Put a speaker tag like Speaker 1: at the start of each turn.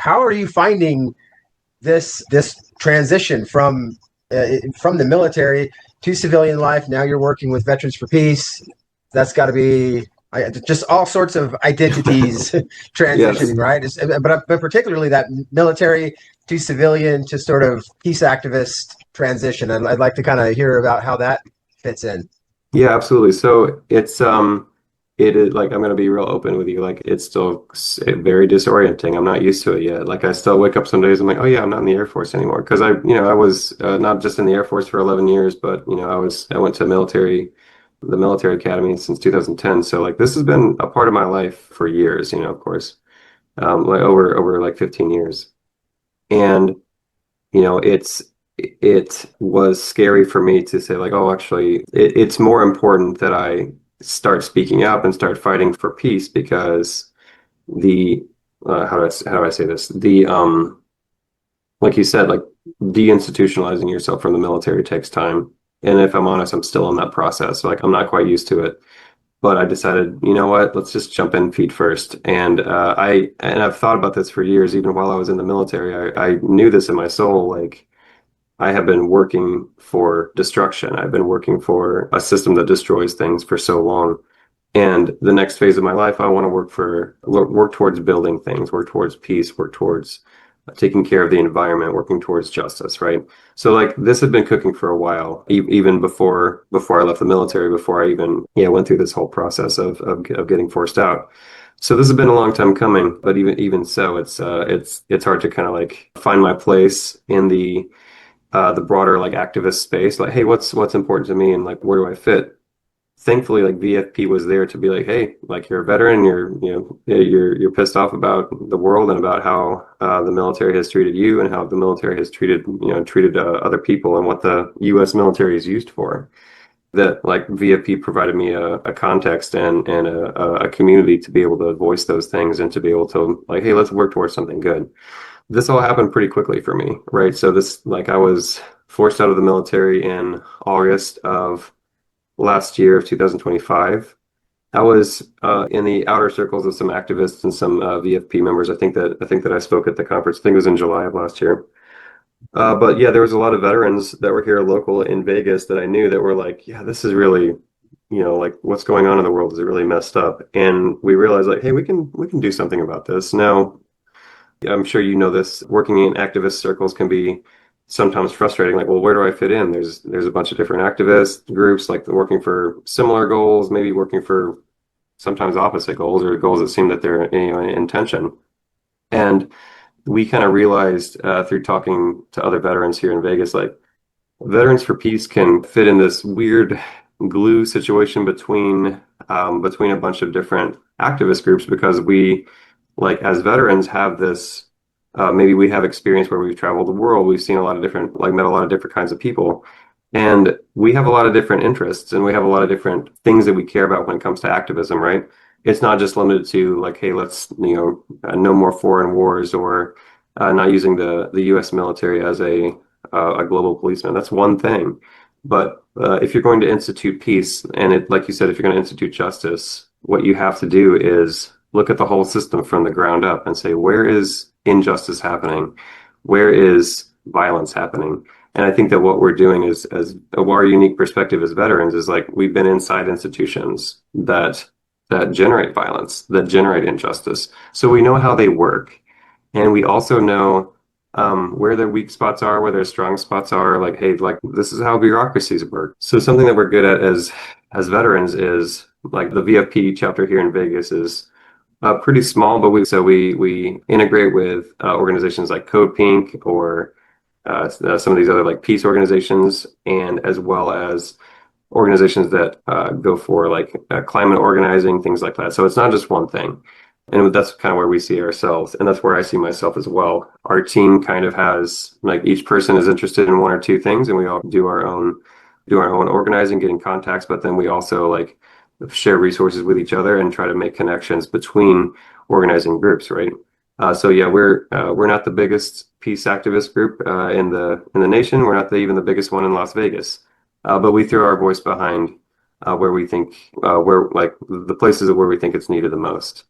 Speaker 1: how are you finding this transition from the military to civilian life? Now you're working with Veterans for Peace. That's got to be just all sorts of identities
Speaker 2: Yes.
Speaker 1: transitioning, right? But particularly that military to civilian to sort of peace activist transition. I'd like to kind of hear about how that fits in.
Speaker 2: Yeah, absolutely. So it is like, I'm going to be real open with you. Like, it's still very disorienting. I'm not used to it yet. Like, I still wake up some days, I'm like, oh yeah, I'm not in the Air Force anymore. Because I was not just in the Air Force for 11 years, but I went to the military academy since 2010. So like, this has been a part of my life for years, of course, like over like 15 years. And it was scary for me to say like, oh, actually, it's more important that I start speaking up and start fighting for peace because the how do I say this? The like you said, like deinstitutionalizing yourself from the military takes time. And if I'm honest, I'm still in that process. Like, I'm not quite used to it. But I decided, you know what, let's just jump in feet first. And I've thought about this for years, even while I was in the military. I knew this in my soul, like I have been working for destruction. I've been working for a system that destroys things for so long. And the next phase of my life, I want to work towards building things, work towards peace, work towards taking care of the environment, working towards justice, right? So like, this had been cooking for a while, even before I left the military, before I even went through this whole process of getting forced out. So this has been a long time coming, but even so, it's hard to kind of like find my place in the broader like activist space. Like, hey, what's important to me, and like, where do I fit? Thankfully, like, VFP was there to be like, hey, like, you're a veteran, you're pissed off about the world and about how the military has treated you and how the military has treated other people and what the U.S. military is used for. That like VFP provided me a context and a community to be able to voice those things and to be able to like, hey, let's work towards something good. This all happened pretty quickly for me, right? So this, like, I was forced out of the military in August of last year of 2025. I was in the outer circles of some activists and some VFP members. I think that I spoke at the conference. I think it was in July of last year. But yeah, there was a lot of veterans that were here local in Vegas that I knew that were like, yeah, this is really, like, what's going on in the world is really messed up. And we realized like, hey, we can do something about this. Now, I'm sure you know this, working in activist circles can be sometimes frustrating. Like, well, where do I fit in? There's a bunch of different activist groups, like, working for similar goals, maybe working for sometimes opposite goals or goals that seem that they're in tension. And we kind of realized through talking to other veterans here in Vegas, like, Veterans for Peace can fit in this weird glue situation between a bunch of different activist groups because we, like, as veterans, have this maybe we have experience where we've traveled the world, we've seen a lot of different, like, met a lot of different kinds of people, and we have a lot of different interests and we have a lot of different things that we care about when it comes to activism, right? It's not just limited to like, hey, let's no more foreign wars or not using the U.S. military as a global policeman. That's one thing, but if you're going to institute peace and it, like you said, if you're going to institute justice, what you have to do is look at the whole system from the ground up and say, where is injustice happening? Where is violence happening? And I think that what we're doing is, as our unique perspective as veterans, is like, we've been inside institutions that generate violence, that generate injustice. So we know how they work. And we also know where their weak spots are, where their strong spots are. Like, hey, like, this is how bureaucracies work. So something that we're good at as veterans is, like, the VFP chapter here in Vegas is pretty small, but we integrate with organizations like Code Pink or some of these other like peace organizations, and as well as organizations that go for like climate organizing, things like that. So it's not just one thing. And that's kind of where we see ourselves. And that's where I see myself as well. Our team kind of has, like, each person is interested in one or two things, and we all do our own organizing, getting contacts, but then we also like share resources with each other and try to make connections between organizing groups, right? So yeah, we're not the biggest peace activist group in the nation. We're not even the biggest one in Las Vegas, but we throw our voice behind where we think where like the places where we think it's needed the most.